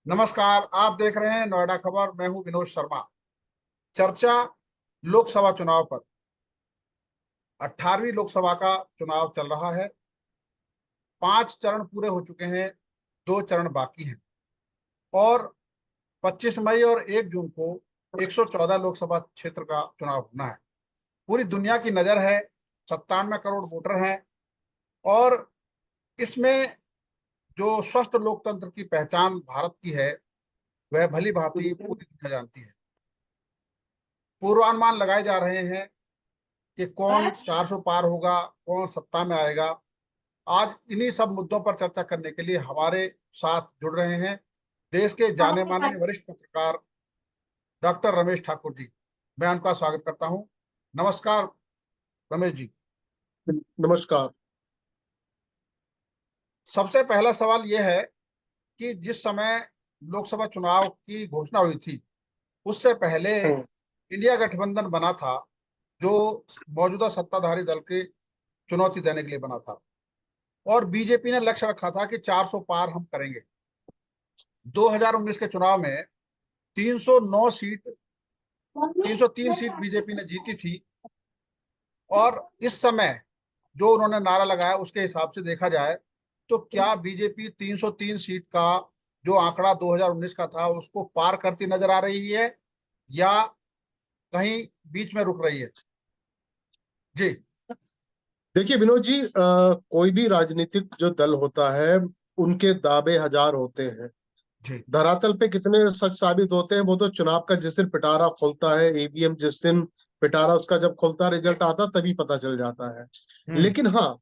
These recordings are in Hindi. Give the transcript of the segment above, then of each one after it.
नमस्कार। आप देख रहे हैं नोएडा खबर। मैं हूं विनोद शर्मा। चर्चा लोकसभा चुनाव पर। 18वीं लोकसभा का चुनाव चल रहा है। 5 चरण पूरे हो चुके हैं, 2 चरण बाकी हैं और 25 मई और 1 जून को 114 लोकसभा क्षेत्र का चुनाव होना है। पूरी दुनिया की नजर है, 97 करोड़ वोटर हैं और इसमें जो स्वस्थ लोकतंत्र की पहचान भारत की है वह भली भांति पूरी दुनिया जानती है। पूर्वानुमान लगाए जा रहे हैं कि कौन 400 पार होगा, कौन सत्ता में आएगा। आज इन्हीं सब मुद्दों पर चर्चा करने के लिए हमारे साथ जुड़ रहे हैं देश के जाने माने वरिष्ठ पत्रकार डॉक्टर रमेश ठाकुर जी। मैं उनका स्वागत करता हूं। नमस्कार रमेश जी। नमस्कार। सबसे पहला सवाल यह है कि जिस समय लोकसभा चुनाव की घोषणा हुई थी उससे पहले हम्म, इंडिया गठबंधन बना था, जो मौजूदा सत्ताधारी दल के चुनौती देने के लिए बना था और बीजेपी ने लक्ष्य रखा था कि 400 पार हम करेंगे। 2019 के चुनाव में 309 सीट 303 सीट बीजेपी ने जीती थी और इस समय जो उन्होंने नारा लगाया उसके हिसाब से देखा जाए तो क्या बीजेपी 303 सीट का जो आंकड़ा 2019 का था उसको पार करती नजर आ रही है या कहीं बीच में रुक रही है? जी। देखिए विनोद जी, कोई भी राजनीतिक जो दल होता है उनके दावे हजार होते हैं। जी। धरातल पे कितने सच साबित होते हैं वो तो चुनाव का जिस दिन पिटारा खुलता है, ईवीएम जिस दिन पिटारा उसका जब खुलता रिजल्ट आता तभी पता चल जाता है। हम्म। लेकिन हाँ,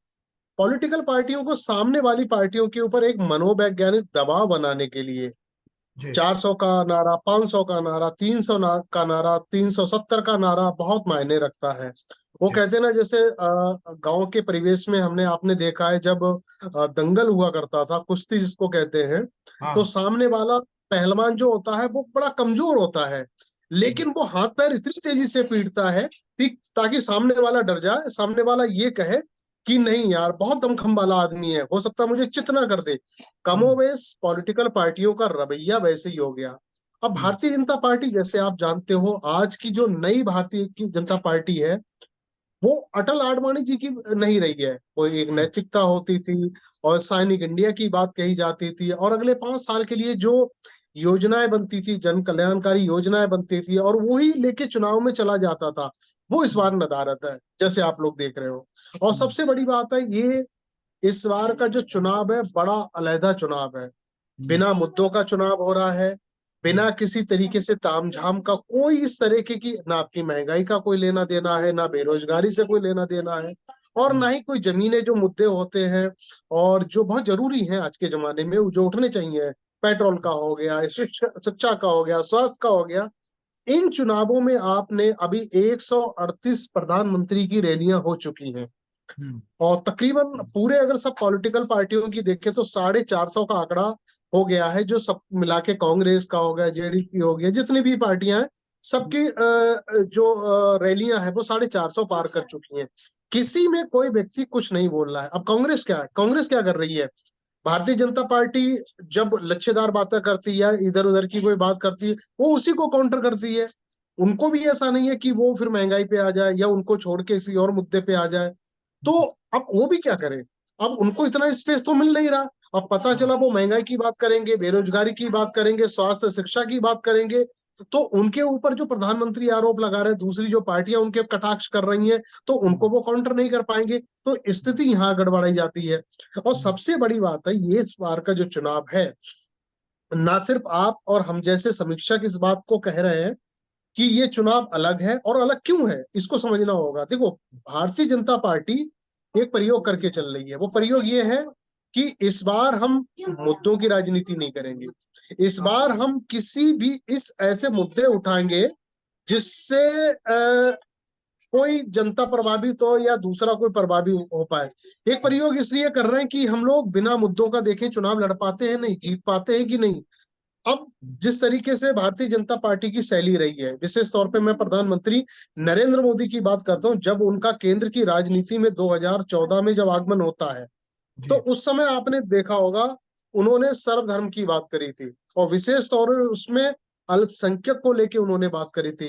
पॉलिटिकल पार्टियों को सामने वाली पार्टियों के ऊपर एक मनोवैज्ञानिक दबाव बनाने के लिए जी। 400 का नारा, 500 का नारा, 300 का नारा, 370 का नारा बहुत मायने रखता है। वो जी। कहते हैं ना, जैसे गांव के परिवेश में हमने आपने देखा है, जब दंगल हुआ करता था, कुश्ती जिसको कहते हैं, तो हाँ। सामने वाला पहलवान जो होता है वो बड़ा कमजोर होता है, जी। लेकिन वो हाथ पैर इतनी तेजी से पीटता है ताकि सामने वाला डर जाए, सामने वाला ये कहे कि नहीं यार बहुत दमखम वाला आदमी है, हो सकता है मुझे चित ना कर दे। हम्म। कमोवेश पॉलिटिकल पार्टियों का रवैया वैसे ही हो गया। अब हम्म। भारतीय जनता पार्टी, जैसे आप जानते हो, आज की जो नई भारतीय की जनता पार्टी है वो अटल आडवाणी जी की नहीं रही है। वो एक हम्म। नैतिकता होती थी और सैनिक इंडिया की बात कही जाती थी और अगले 5 साल के लिए जो योजनाएं बनती थी, जन कल्याणकारी योजनाएं बनती थी और वही लेके चुनाव में चला जाता था, वो इस बार नदारद है, जैसे आप लोग देख रहे हो। और हम्म। सबसे बड़ी बात है, ये इस बार का जो चुनाव है बड़ा अलहदा चुनाव है। हम्म। बिना मुद्दों का चुनाव हो रहा है, बिना किसी तरीके से तामझाम का, कोई इस तरीके की ना आपकी महंगाई का कोई लेना देना है, ना बेरोजगारी से कोई लेना देना है, और ना हम्म। ही कोई जमीने जो मुद्दे होते हैं और जो बहुत जरूरी हैं आज के जमाने में, जो उठने चाहिए। पेट्रोल का हो गया, शिक्षा का हो गया, स्वास्थ्य का हो गया। इन चुनावों में आपने अभी 138 प्रधानमंत्री की रैलियां हो चुकी हैं हम्म। और तकरीबन पूरे, अगर सब पॉलिटिकल पार्टियों की देखें तो 450 का आंकड़ा हो गया है, जो सब मिला के कांग्रेस का हो गया, जेडीपी हो गया, जितनी भी पार्टियां हैं सबकी जो रैलियां हैं वो 450 पार कर चुकी हैं। किसी में कोई व्यक्ति कुछ नहीं बोल रहा है। अब कांग्रेस क्या है, कांग्रेस क्या कर रही है? भारतीय जनता पार्टी जब लच्छेदार बातें करती है या इधर उधर की कोई बात करती है, वो उसी को काउंटर करती है। उनको भी ऐसा नहीं है कि वो फिर महंगाई पे आ जाए या उनको छोड़ के किसी और मुद्दे पे आ जाए। तो अब वो भी क्या करें? अब उनको इतना स्पेस तो मिल नहीं रहा। अब पता हाँ। चला वो महंगाई की बात करेंगे, बेरोजगारी की बात करेंगे, स्वास्थ्य शिक्षा की बात करेंगे, तो उनके ऊपर जो प्रधानमंत्री आरोप लगा रहे हैं, दूसरी जो पार्टियां उनके कटाक्ष कर रही हैं, तो उनको वो काउंटर नहीं कर पाएंगे। तो स्थिति यहाँ गड़बड़ाई जाती है। और सबसे बड़ी बात है, ये इस बार का जो चुनाव है, ना सिर्फ आप और हम जैसे समीक्षक इस बात को कह रहे हैं कि ये चुनाव अलग है, और अलग क्यों है इसको समझना होगा। देखो, भारतीय जनता पार्टी एक प्रयोग करके चल रही है। वो प्रयोग ये है कि इस बार हम मुद्दों की राजनीति नहीं करेंगे। इस बार हम किसी भी इस ऐसे मुद्दे उठाएंगे जिससे कोई जनता प्रभावित हो या दूसरा कोई प्रभावित हो पाए। एक प्रयोग इसलिए कर रहे हैं कि हम लोग बिना मुद्दों का देखें चुनाव लड़ पाते हैं नहीं, जीत पाते हैं कि नहीं। अब जिस तरीके से भारतीय जनता पार्टी की शैली रही है, विशेष तौर पे मैं प्रधानमंत्री नरेंद्र मोदी की बात करता हूं, जब उनका केंद्र की राजनीति में 2014 में जब आगमन होता है, तो जी। उस समय आपने देखा होगा उन्होंने सर्वधर्म की बात करी थी, और विशेष तौर पर उसमें अल्पसंख्यक को लेके उन्होंने बात करी थी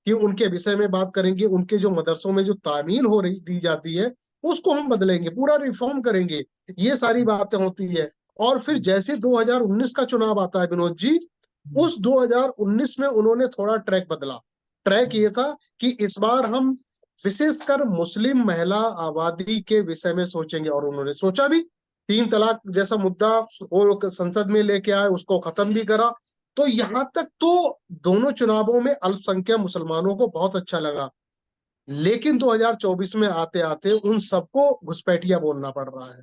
कि उनके विषय में बात करेंगे, उनके जो मदरसों में जो तामील हो रही दी जाती है उसको हम बदलेंगे, पूरा रिफॉर्म करेंगे, ये सारी बातें होती है। और फिर जैसे 2019 का चुनाव आता है विनोद जी, उस 2019 में उन्होंने थोड़ा ट्रैक बदला। ट्रैक ये था कि इस बार हम विशेषकर मुस्लिम महिला आबादी के विषय में सोचेंगे, और उन्होंने सोचा भी। 3 तलाक जैसा मुद्दा वो लोग संसद में लेके आए, उसको खत्म भी करा। तो यहां तक तो दोनों चुनावों में अल्पसंख्यक मुसलमानों को बहुत अच्छा लगा। लेकिन 2024 में आते आते उन सबको घुसपैठिया बोलना पड़ रहा है।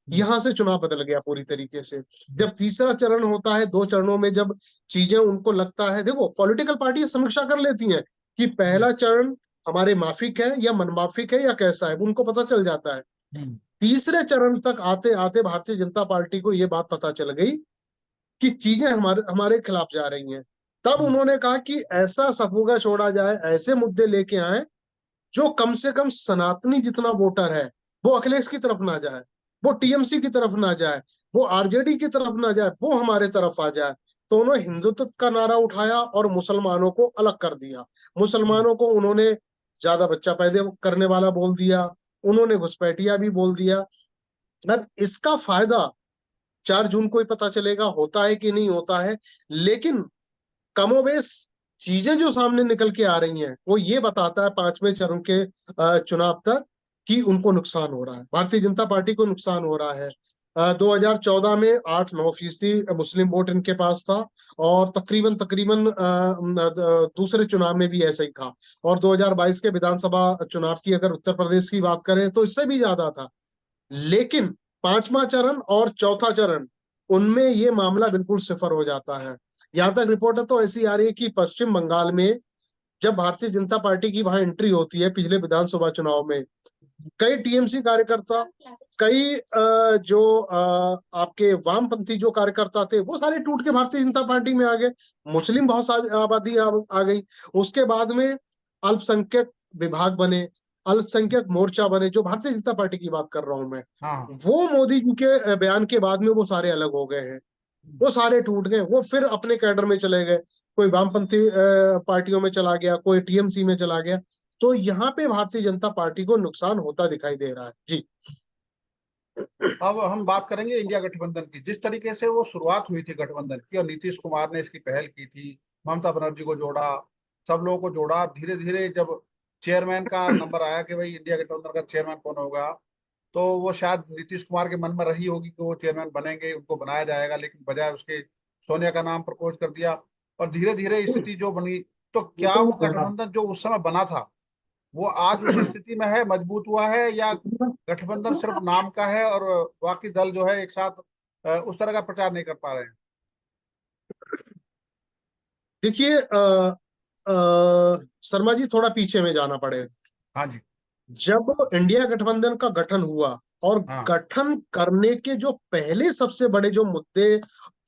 यहां से चुनाव बदल गया पूरी तरीके से। जब तीसरा चरण होता है, 2 चरणों में जब चीजें उनको लगता है, देखो पॉलिटिकल पार्टियां समीक्षा कर लेती हैं कि पहला चरण हमारे माफिक है या मनमाफिक है या कैसा है, उनको पता चल जाता है। तीसरे चरण तक आते आते भारतीय जनता पार्टी को यह बात पता चल गई कि चीजें हमारे हमारे खिलाफ जा रही हैं। तब उन्होंने कहा कि ऐसा सफुगा छोड़ा जाए, ऐसे मुद्दे लेके आए जो कम से कम सनातनी जितना वोटर है वो अखिलेश की तरफ ना जाए, वो टीएमसी की तरफ ना जाए, वो आरजेडी की तरफ ना जाए, वो हमारे तरफ आ जाए। तो उन्होंने हिंदुत्व का नारा उठाया और मुसलमानों को अलग कर दिया। मुसलमानों को उन्होंने ज्यादा बच्चा पैदा करने वाला बोल दिया, उन्होंने घुसपैठिया भी बोल दिया। अब इसका फायदा 4 जून को ही पता चलेगा होता है कि नहीं होता है। लेकिन कमोबेश चीजें जो सामने निकल के आ रही हैं वो ये बताता है 5वें चरण के चुनाव तक कि उनको नुकसान हो रहा है, भारतीय जनता पार्टी को नुकसान हो रहा है। 2014 में 8-9% मुस्लिम वोट इनके पास था, और तकरीबन तकरीबन दूसरे चुनाव में भी ऐसा ही था। और 2022 के विधानसभा चुनाव की अगर उत्तर प्रदेश की बात करें तो इससे भी ज्यादा था। लेकिन 5वां चरण और चौथा चरण, उनमें ये मामला बिल्कुल सिफर हो जाता है। यहां तक रिपोर्ट तो ऐसी आ रही है कि पश्चिम बंगाल में जब भारतीय जनता पार्टी की वहां एंट्री होती है पिछले विधानसभा चुनाव में, कई टीएमसी कार्यकर्ता, कई जो आपके वामपंथी जो कार्यकर्ता थे वो सारे टूट के भारतीय जनता पार्टी में आ गए। मुस्लिम बहुत सारी आबादी आ गई। उसके बाद में अल्पसंख्यक विभाग बने, अल्पसंख्यक मोर्चा बने, जो भारतीय जनता पार्टी की बात कर रहा हूं मैं। हाँ। वो मोदी जी के बयान के बाद में वो सारे अलग हो गए हैं, वो सारे टूट गए, वो फिर अपने कैडर में चले गए। कोई वामपंथी पार्टियों में चला गया, कोई टीएमसी में चला गया। तो यहाँ पे भारतीय जनता पार्टी को नुकसान होता दिखाई दे रहा है जी। अब हम बात करेंगे इंडिया गठबंधन की। जिस तरीके से वो शुरुआत हुई थी गठबंधन की, और नीतीश कुमार ने इसकी पहल की थी, ममता बनर्जी को जोड़ा, सब लोगों को जोड़ा। धीरे धीरे जब चेयरमैन का नंबर आया कि भाई इंडिया गठबंधन का चेयरमैन कौन होगा, तो वो शायद नीतीश कुमार के मन में रही होगी कि वो चेयरमैन बनेंगे, उनको बनाया जाएगा, लेकिन बजाय उसके सोनिया का नाम प्रपोज कर दिया। और धीरे धीरे स्थिति जो बनी, तो क्या वो गठबंधन जो उस समय बना था वो आज उस स्थिति में है, मजबूत हुआ है, या गठबंधन सिर्फ नाम का है और बाकी दल जो है एक साथ उस तरह का प्रचार नहीं कर पा रहे हैं? देखिए शर्मा जी, थोड़ा पीछे में जाना पड़ेगा। हाँ जी। जब इंडिया गठबंधन का गठन हुआ, और हाँ। गठन करने के जो पहले सबसे बड़े जो मुद्दे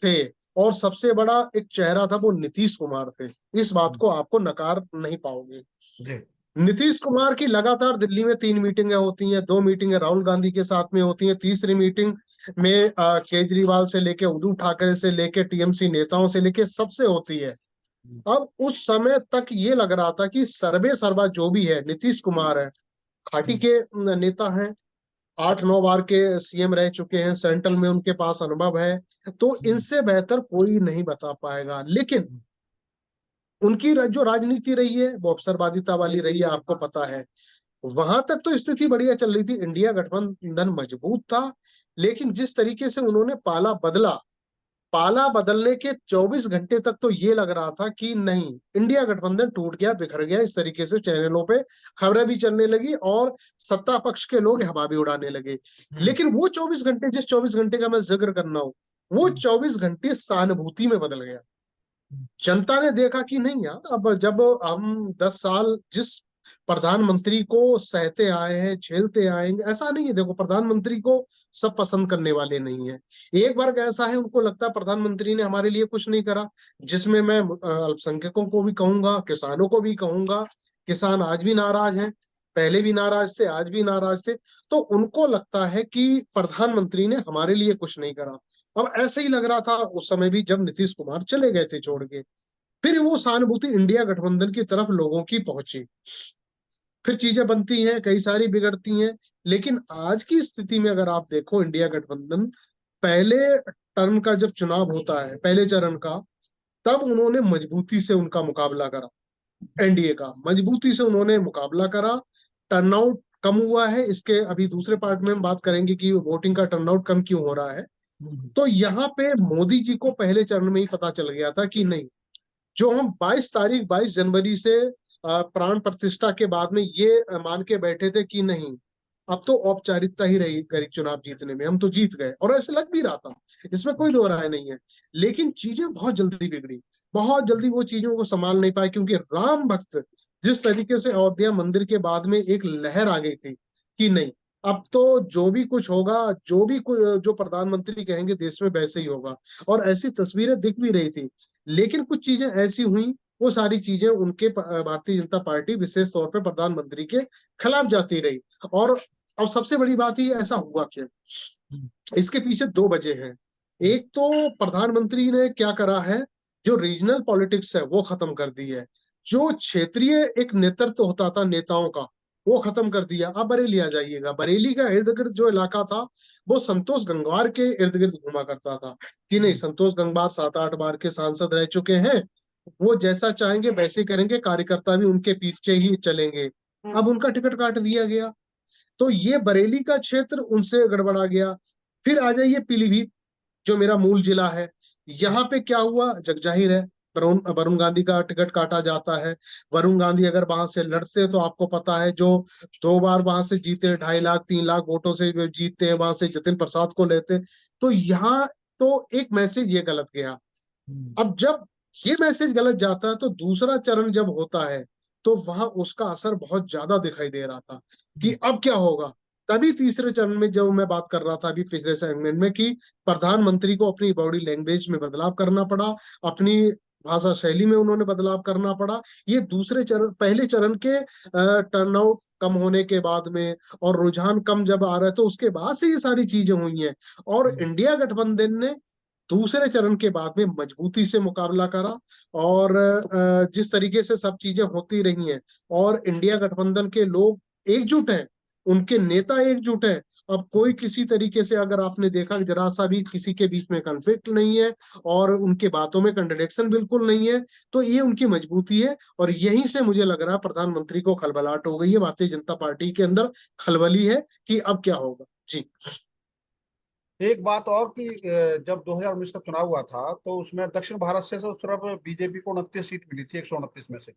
थे और सबसे बड़ा एक चेहरा था, वो नीतीश कुमार थे। इस बात को आपको नकार नहीं पाओगे। जी। नीतीश कुमार की लगातार दिल्ली में 3 मीटिंगें होती हैं, 2 मीटिंगें राहुल गांधी के साथ में होती हैं, तीसरी मीटिंग में केजरीवाल से लेके, उद्धव ठाकरे से लेके, टीएमसी नेताओं से लेके सबसे होती है। अब उस समय तक ये लग रहा था कि सर्वे सर्वा जो भी है नीतीश कुमार है, खाटी के नेता हैं, 8-9 बार के सीएम रह चुके हैं, सेंट्रल में उनके पास अनुभव है, तो इनसे बेहतर कोई नहीं बता पाएगा। लेकिन उनकी जो राजनीति रही है वो अवसरवादिता वाली रही है, आपको पता है। वहां तक तो स्थिति बढ़िया चल रही थी, इंडिया गठबंधन मजबूत था। लेकिन जिस तरीके से उन्होंने पाला बदला, पाला बदलने के 24 घंटे तक तो ये लग रहा था कि नहीं, इंडिया गठबंधन टूट गया, बिखर गया। इस तरीके से चैनलों पे खबरें भी चलने लगी और सत्ता पक्ष के लोग हवा भी उड़ाने लगे। लेकिन वो 24 घंटे, जिस 24 घंटे का मैं जिक्र करना हूं, वो 24 घंटे सहानुभूति में बदल गया। जनता ने देखा कि नहीं यार, अब जब हम 10 साल जिस प्रधानमंत्री को सहते आए हैं, झेलते आएंगे, ऐसा नहीं है। देखो, प्रधानमंत्री को सब पसंद करने वाले नहीं है। एक वर्ग ऐसा है, उनको लगता है प्रधानमंत्री ने हमारे लिए कुछ नहीं करा, जिसमें मैं अल्पसंख्यकों को भी कहूंगा, किसानों को भी कहूंगा। किसान आज भी नाराज हैं, पहले भी नाराज थे, आज भी नाराज थे। तो उनको लगता है कि प्रधानमंत्री ने हमारे लिए कुछ नहीं करा। अब ऐसे ही लग रहा था उस समय भी जब नीतीश कुमार चले गए थे छोड़ के, फिर वो सहानुभूति इंडिया गठबंधन की तरफ लोगों की पहुंची, फिर चीजें बनती हैं, कई सारी बिगड़ती हैं। लेकिन आज की स्थिति में अगर आप देखो, इंडिया गठबंधन पहले टर्म का जब चुनाव होता है, पहले चरण का, तब उन्होंने मजबूती से उनका मुकाबला करा, एनडीए का मजबूती से उन्होंने मुकाबला करा। टर्नआउट कम हुआ है, इसके अभी दूसरे पार्ट में हम बात करेंगे कि वोटिंग का टर्नआउट कम क्यों हो रहा है। तो यहाँ पे मोदी जी को पहले चरण में ही पता चल गया था कि नहीं, जो हम 22 जनवरी से प्राण प्रतिष्ठा के बाद में ये मान के बैठे थे कि नहीं, अब तो औपचारिकता ही रही गरीब चुनाव जीतने में, हम तो जीत गए, और ऐसे लग भी रहा था, इसमें कोई दो राय नहीं है। लेकिन चीजें बहुत जल्दी बिगड़ी, बहुत जल्दी वो चीजों को संभाल नहीं पाए, क्योंकि राम भक्त जिस तरीके से अयोध्या मंदिर के बाद में एक लहर आ गई थी कि नहीं, अब तो जो भी कुछ होगा, जो प्रधानमंत्री कहेंगे देश में वैसे ही होगा, और ऐसी तस्वीरें दिख भी रही थी। लेकिन कुछ चीजें ऐसी हुई, वो सारी चीजें उनके भारतीय जनता पार्टी विशेष तौर पे प्रधानमंत्री के खिलाफ जाती रही। और अब सबसे बड़ी बात ये, ऐसा हुआ क्या, इसके पीछे दो वजह हैं। एक तो प्रधानमंत्री ने क्या करा है, जो रीजनल पॉलिटिक्स है वो खत्म कर दी है। जो क्षेत्रीय एक नेतृत्व होता था नेताओं का, वो खत्म कर दिया। अब बरेली आ जाइएगा, बरेली का इर्द गिर्द जो इलाका था, वो संतोष गंगवार के इर्द गिर्द घुमा करता था कि नहीं, संतोष गंगवार 7-8 बार के सांसद रह चुके हैं, वो जैसा चाहेंगे वैसे करेंगे, कार्यकर्ता भी उनके पीछे ही चलेंगे। अब उनका टिकट काट दिया गया, तो ये बरेली का क्षेत्र उनसे गड़बड़ा गया। फिर आ जाइए पीलीभीत, जो मेरा मूल जिला है, यहाँ पे क्या हुआ जगजाहिर है, वरुण वरुण गांधी का टिकट काटा जाता है। वरुण गांधी अगर वहां से लड़ते तो आपको पता है, जो 2 बार वहां से जीते, 2.5 लाख 3 लाख वोटों से जीतते हैं, वहां से जतिन प्रसाद को लेते। तो यहाँ तो एक मैसेज ये गलत गया। अब जब ये मैसेज गलत जाता है, तो दूसरा चरण जब होता है, तो वहां उसका असर बहुत ज्यादा दिखाई दे रहा था कि अब क्या होगा। तभी तीसरे चरण में जब मैं बात कर रहा था अभी पिछले सेगमेंट में, कि प्रधानमंत्री को अपनी बॉडी लैंग्वेज में बदलाव करना पड़ा, अपनी भाषा शैली में उन्होंने बदलाव करना पड़ा। ये दूसरे चरण, पहले चरण के टर्नआउट कम होने के बाद में और रुझान कम जब आ रहा है, तो उसके बाद से ये सारी चीजें हुई हैं। और इंडिया गठबंधन ने दूसरे चरण के बाद में मजबूती से मुकाबला करा, और जिस तरीके से सब चीजें होती रही हैं, और इंडिया गठबंधन के लोग एकजुट हैं, उनके नेता एकजुट हैं। अब कोई किसी तरीके से, अगर आपने देखा, जरा सा भी किसी के बीच में कन्फ्लिक्ट नहीं है, और उनके बातों में कंट्रडिक्शन बिल्कुल नहीं है। तो ये उनकी मजबूती है, और यहीं से मुझे लग रहा है प्रधानमंत्री को खलबलाहट हो गई है, भारतीय जनता पार्टी के अंदर खलबली है कि अब क्या होगा। जी। एक बात और कि जब 2019 का चुनाव हुआ था तो उसमें दक्षिण भारत से उस तरफ बीजेपी को 29 सीट मिली थी, 129 में से।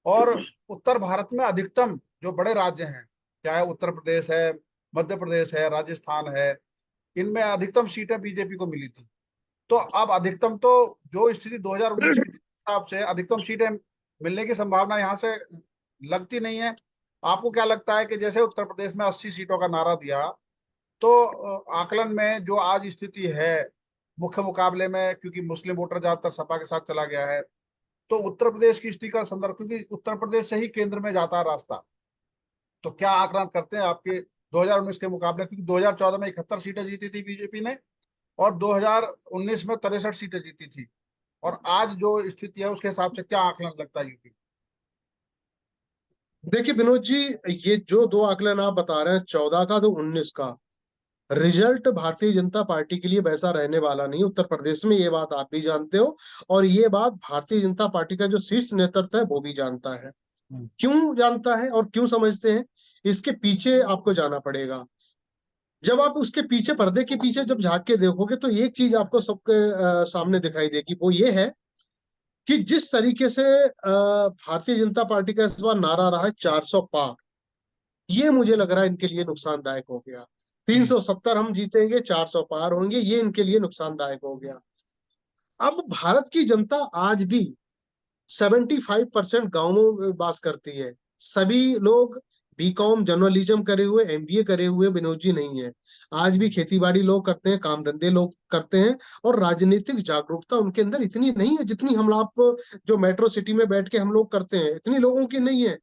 और उत्तर भारत में अधिकतम जो बड़े राज्य हैं, चाहे उत्तर प्रदेश है, मध्य प्रदेश है, राजस्थान है, इनमें अधिकतम सीटें बीजेपी को मिली थी। तो अब अधिकतम तो जो स्थिति 2019 की थी, हिसाब से अधिकतम सीटें मिलने की संभावना यहाँ से लगती नहीं है। आपको क्या लगता है कि जैसे उत्तर प्रदेश में 80 सीटों का नारा दिया, तो आकलन में जो आज स्थिति है मुख्य मुकाबले में, क्योंकि मुस्लिम वोटर ज्यादातर सपा के साथ चला गया है, तो उत्तर प्रदेश की स्थिति का संदर्भ, क्योंकि उत्तर प्रदेश से ही केंद्र में जाता है रास्ता, तो क्या आकलन करते हैं आपके 2019 के मुकाबले, क्योंकि 2014 में 71 सीटें जीती थी बीजेपी ने, और 2019 में 63 सीटें जीती थी, और आज जो स्थिति है उसके हिसाब से क्या आकलन लगता है यूपी? देखिए विनोद जी, ये जो दो आकलन आप बता रहे हैं, 14 का तो 19 का, रिजल्ट भारतीय जनता पार्टी के लिए वैसा रहने वाला नहीं उत्तर प्रदेश में, ये बात आप भी जानते हो, और ये बात भारतीय जनता पार्टी का जो शीर्ष नेतृत्व है वो भी जानता है। क्यों जानता है और क्यों समझते हैं, इसके पीछे आपको जाना पड़ेगा। जब आप उसके पीछे, पर्दे के पीछे जब झांक के देखोगे, तो एक चीज आपको सबके सामने दिखाई देगी, वो ये है कि जिस तरीके से भारतीय जनता पार्टी का इस बार नारा रहा है 400 पार, ये मुझे लग रहा है इनके लिए नुकसानदायक हो गया। 370 हम जीतेंगे, 400 पार होंगे, ये इनके लिए नुकसानदायक हो गया। अब भारत की जनता आज भी 75% गांवों में वास करती है। सभी लोग बीकॉम जर्नलिज्म करे हुए, एमबीए करे हुए विनोद जी नहीं है। आज भी खेती बाड़ी लोग करते हैं, काम धंधे लोग करते हैं, और राजनीतिक जागरूकता उनके अंदर इतनी नहीं है जितनी हम आप जो मेट्रो सिटी में बैठ के हम लोग करते हैं, इतनी लोगों की नहीं है।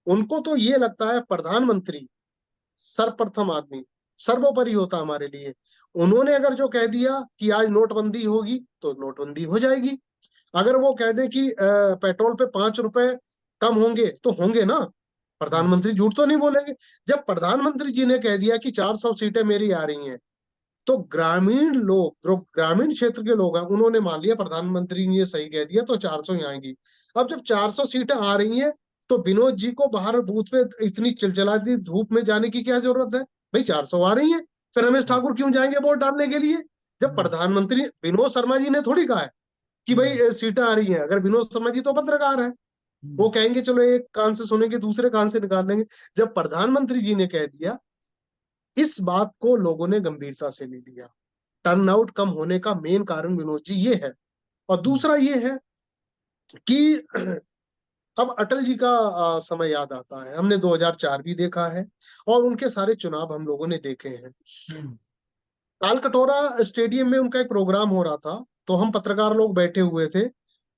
उनको तो ये लगता है प्रधानमंत्री सर्वप्रथम आदमी, सर्वोपरि होता हमारे लिए। उन्होंने अगर जो कह दिया कि आज नोटबंदी होगी तो नोटबंदी हो जाएगी। अगर वो कह दें कि पेट्रोल पे 5 रुपए कम होंगे तो होंगे ना, प्रधानमंत्री झूठ तो नहीं बोलेंगे। जब प्रधानमंत्री जी ने कह दिया कि 400 सीटें मेरी आ रही हैं, तो ग्रामीण लोग, जो ग्रामीण क्षेत्र के लोग हैं, उन्होंने मान लिया प्रधानमंत्री ने ये सही कह दिया तो 400 ही आएंगी। अब जब 400 सीटें आ रही हैं तो विनोद जी को बाहर बूथ पे इतनी चिलचिलाती धूप में जाने की क्या जरूरत है? भाई 400 आ रही है, फिर रमेश हाँ। ठाकुर क्यों जाएंगे वोट डालने के लिए? जब हम्म, प्रधानमंत्री विनोद शर्मा जी ने थोड़ी कहा है कि भाई हम्म, सीटें आ रही हैं। अगर विनोद शर्मा जी तो पत्रकार है, वो हम्म, कहेंगे चलो एक कान से सुनेंगे दूसरे कान से निकाल लेंगे। जब प्रधानमंत्री जी ने कह दिया, इस बात को लोगों ने गंभीरता से ले लिया। टर्नआउट कम होने का मेन कारण विनोद जी ये है। और हम्म, दूसरा ये है कि अब अटल जी का समय याद आता है। हमने 2004 भी देखा है और उनके सारे चुनाव हम लोगों ने देखे हैं। हम्म, तालकटोरा स्टेडियम में उनका एक प्रोग्राम हो रहा था, तो हम पत्रकार लोग बैठे हुए थे।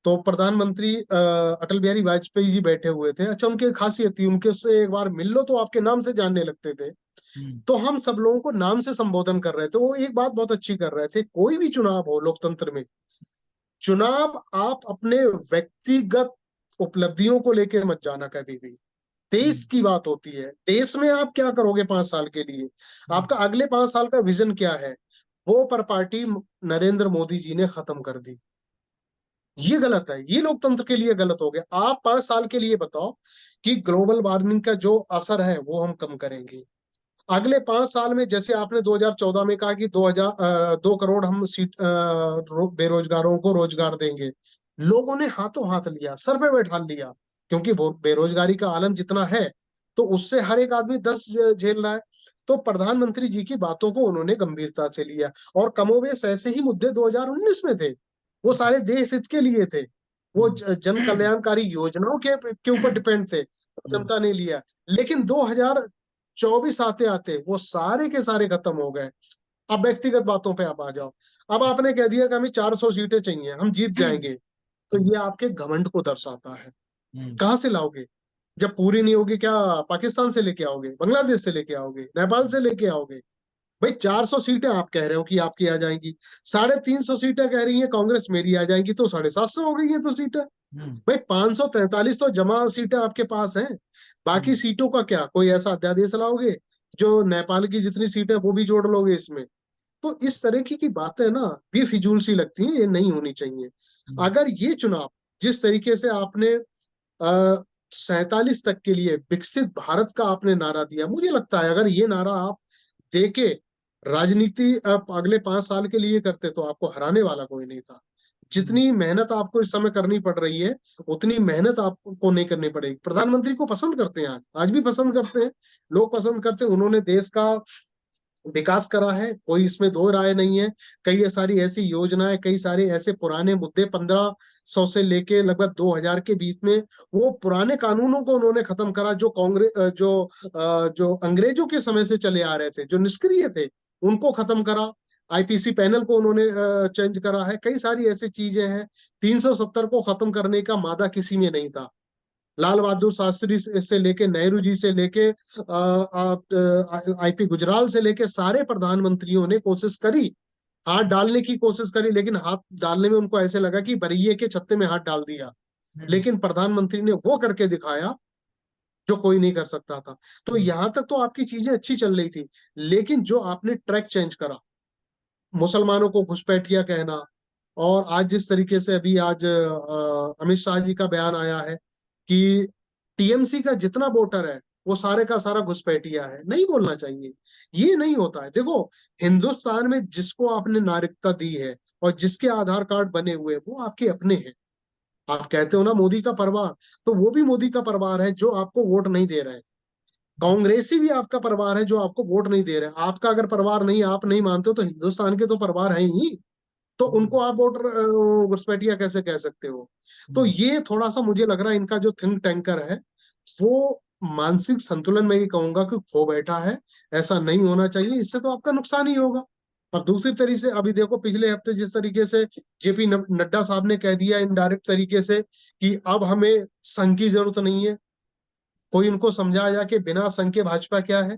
तो प्रधानमंत्री अटल बिहारी वाजपेयी जी बैठे हुए थे। अच्छा, उनकी एक खासियत थी, उनके उससे एक बार मिल लो तो आपके नाम से जानने लगते थे। हम्म, तो हम सब लोगों को नाम से संबोधन कर रहे थे। वो एक बात बहुत अच्छी कर रहे थे, कोई भी चुनाव हो लोकतंत्र में, चुनाव आप अपने व्यक्तिगत उपलब्धियों को लेके मत जाना कभी भी। देश हम्म, की बात होती है, देश में आप क्या करोगे 5 साल के लिए, आपका अगले 5 साल का विजन क्या है। वो पर पार्टी नरेंद्र मोदी जी ने खत्म कर दी। ये गलत है, ये लोकतंत्र के लिए गलत हो गया। आप 5 साल के लिए बताओ कि ग्लोबल वार्मिंग का जो असर है वो हम कम करेंगे। अगले 5 साल में, जैसे आपने 2014 में कहा कि 2 करोड़ हम बेरोजगारों को रोजगार देंगे, लोगों ने हाथों हाथ लिया, सर पे बैठा लिया। क्योंकि बेरोजगारी का आलम जितना है, तो उससे हर एक आदमी 10 झेल रहा है। तो प्रधानमंत्री जी की बातों को उन्होंने गंभीरता से लिया। और कमोबेश ऐसे ही मुद्दे 2019 में थे, वो सारे देश हित के लिए थे, वो हम्म, जन कल्याणकारी योजनाओं के ऊपर डिपेंड थे, हम्म, जनता ने लिया। लेकिन 2024 आते आते वो सारे के सारे खत्म हो गए। अब व्यक्तिगत बातों पे आप आ जाओ। अब आपने कह दिया कि हमें 400 सीटें चाहिए, हम जीत जाएंगे, तो ये आपके घमंड को दर्शाता है। हम्म, कहाँ से लाओगे? जब पूरी नहीं होगी, क्या पाकिस्तान से लेके आओगे, बांग्लादेश से लेके आओगे, नेपाल से लेके आओगे? भाई 400 सीटें आप कह रहे हो कि आपकी आ जाएंगी, 350 सीटें कह रही है कांग्रेस मेरी आ जाएंगी, तो 750 हो गई है तो सीटें। हम्म, भाई 543 तो जमा सीटें आपके पास हैं। बाकी हम्म, सीटों का क्या, कोई ऐसा अध्यादेश लाओगे जो नेपाल की जितनी सीटें वो भी जोड़ लोगे इसमें? तो इस तरह की बातें ना बेफिजूल सी लगती हैं, ये नहीं होनी चाहिए। हम्म, अगर ये चुनाव जिस तरीके से आपने 47 तक के लिए विकसित भारत का आपने नारा दिया, मुझे लगता है अगर ये नारा आप देके राजनीति आप अगले 5 साल के लिए करते तो आपको हराने वाला कोई नहीं था। हम्म, जितनी मेहनत आपको इस समय करनी पड़ रही है, उतनी मेहनत आपको नहीं करनी पड़ेगी। प्रधानमंत्री को पसंद करते हैं, आज आज भी पसंद करते हैं, लोग पसंद करते हैं। उन्होंने देश का विकास करा है, कोई इसमें दो राय नहीं है। कई सारी ऐसी योजनाएं, कई सारे ऐसे पुराने मुद्दे, 1500 से लेके लगभग 2000 के बीच में, वो पुराने कानूनों को उन्होंने खत्म करा जो कांग्रेस जो अंग्रेजों के समय से चले आ रहे थे, जो निष्क्रिय थे, उनको खत्म करा। आईपीसी पैनल को उन्होंने चेंज करा है। कई सारी ऐसी चीजें हैं। 370 को खत्म करने का मादा किसी में नहीं था। लाल बहादुर शास्त्री से लेके नेहरू जी से लेके आईपी गुजराल से लेके सारे प्रधानमंत्रियों ने कोशिश करी, हाथ डालने की कोशिश करी, लेकिन हाथ डालने में उनको ऐसे लगा कि बरिये के छत्ते में हाथ डाल दिया। हम्म, लेकिन प्रधानमंत्री ने वो करके दिखाया जो कोई नहीं कर सकता था। तो हम्म, यहां तक तो आपकी चीजें अच्छी चल रही थी। लेकिन जो आपने ट्रैक चेंज करा, मुसलमानों को घुसपैठिया कहना, और आज जिस तरीके से अभी आज अमित शाह जी का बयान आया है कि टीएमसी का जितना वोटर है वो सारे का सारा घुसपैठिया है, नहीं बोलना चाहिए। ये नहीं होता है। देखो, हिंदुस्तान में जिसको आपने नागरिकता दी है और जिसके आधार कार्ड बने हुए हैं, वो आपके अपने हैं। आप कहते हो ना मोदी का परिवार, तो वो भी मोदी का परिवार है जो आपको वोट नहीं दे रहे हैं। कांग्रेसी भी आपका परिवार है जो आपको वोट नहीं दे रहे हैं। आपका अगर परिवार नहीं, आप नहीं मानते हो, तो हिंदुस्तान के तो परिवार है ही, तो हम्म, उनको आप वोटर घुसपैठिया कैसे कह सकते हो? तो हम्म, ये थोड़ा सा मुझे लग रहा है इनका जो थिंक टैंकर है, वो मानसिक संतुलन में ही कहूंगा कि खो बैठा है। ऐसा नहीं होना चाहिए, इससे तो आपका नुकसान ही होगा। और दूसरी तरीके से अभी देखो, पिछले हफ्ते जिस तरीके से जेपी नड्डा साहब ने कह दिया इनडायरेक्ट तरीके से कि अब हमें संघ की जरूरत नहीं है। कोई उनको समझाया कि बिना संघ के भाजपा क्या है?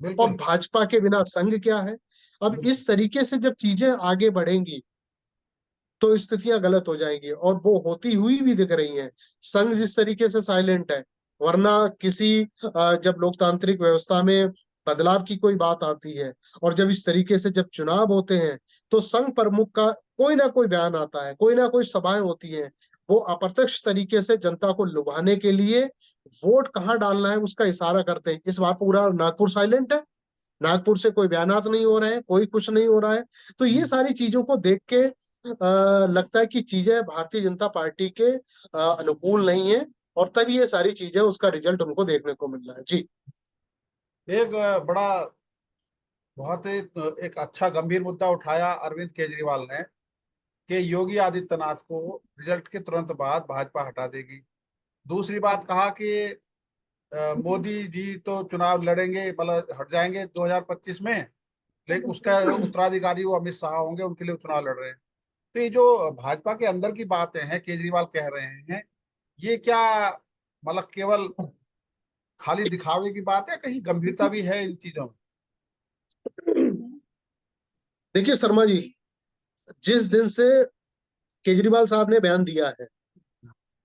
और बिल्कुल। भाजपा के बिना संघ क्या है। अब बिल्कुल। इस तरीके से जब चीजें आगे बढ़ेंगी तो स्थितियां गलत हो जाएंगी, और वो होती हुई भी दिख रही हैं। संघ जिस तरीके से साइलेंट है, वरना किसी जब लोकतांत्रिक व्यवस्था में बदलाव की कोई बात आती है और जब इस तरीके से जब चुनाव होते हैं, तो संघ प्रमुख का कोई ना कोई बयान आता है, कोई ना कोई सभाएं होती हैं। वो अप्रत्यक्ष तरीके से जनता को लुभाने के लिए वोट कहाँ डालना है उसका इशारा करते हैं। इस बार पूरा नागपुर साइलेंट है, नागपुर से कोई बयानात नहीं हो रहे हैं, कोई कुछ नहीं हो रहा है। तो ये सारी चीजों को देख के लगता है कि चीजें भारतीय जनता पार्टी के अनुकूल नहीं है, और तभी ये सारी चीजें उसका रिजल्ट उनको देखने को मिल रहा है। जी। एक बड़ा, बहुत ही एक अच्छा गंभीर मुद्दा उठाया अरविंद केजरीवाल ने, कि योगी आदित्यनाथ को रिजल्ट के तुरंत बाद भाजपा हटा देगी। दूसरी बात कहा कि मोदी जी तो चुनाव लड़ेंगे, मतलब हट जाएंगे 2025 में, लेकिन उसका जो उत्तराधिकारी वो अमित शाह होंगे, उनके लिए वो चुनाव लड़ रहे हैं। तो ये जो भाजपा के अंदर की बातें हैं, केजरीवाल कह रहे हैं, ये क्या मतलब केवल खाली दिखावे की बात है, कहीं गंभीरता भी है इन चीजों में? देखिए शर्मा जी, जिस दिन से केजरीवाल साहब ने बयान दिया है,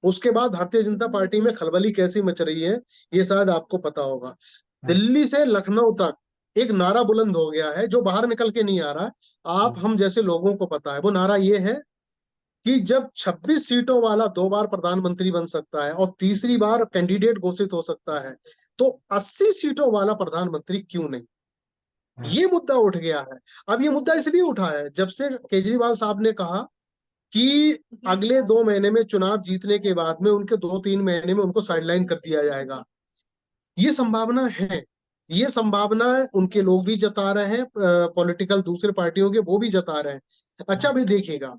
उसके बाद भारतीय जनता पार्टी में खलबली कैसी मच रही है, ये शायद आपको पता होगा। हाँ। दिल्ली से लखनऊ तक एक नारा बुलंद हो गया है जो बाहर निकल के नहीं आ रहा। आप हम जैसे लोगों को पता है, वो नारा ये है कि जब 26 सीटों वाला 2 बार प्रधानमंत्री बन सकता है और तीसरी बार कैंडिडेट घोषित हो सकता है, तो 80 सीटों वाला प्रधानमंत्री क्यों नहीं। हाँ। ये मुद्दा उठ गया है। अब ये मुद्दा इसलिए उठा है जब से केजरीवाल साहब ने कहा कि अगले 2 महीने में चुनाव जीतने के बाद में उनके 2-3 महीने में उनको साइडलाइन कर दिया जाएगा। ये संभावना है, ये संभावना उनके लोग भी जता रहे हैं, पॉलिटिकल दूसरे पार्टियों के वो भी जता रहे हैं। अच्छा भी देखिएगा,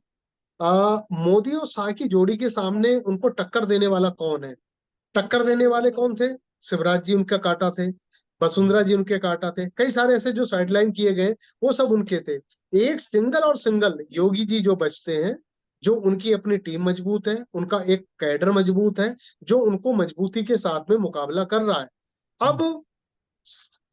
मोदी और शाह की जोड़ी के सामने उनको टक्कर देने वाला कौन है। टक्कर देने वाले कौन थे? शिवराज जी उनका काटा थे, वसुंधरा जी उनके काटा थे, कई सारे ऐसे जो साइडलाइन किए गए वो सब उनके थे। एक सिंगल और सिंगल योगी जी जो बचते हैं, जो उनकी अपनी टीम मजबूत है, उनका एक कैडर मजबूत है, जो उनको मजबूती के साथ में मुकाबला कर रहा है। अब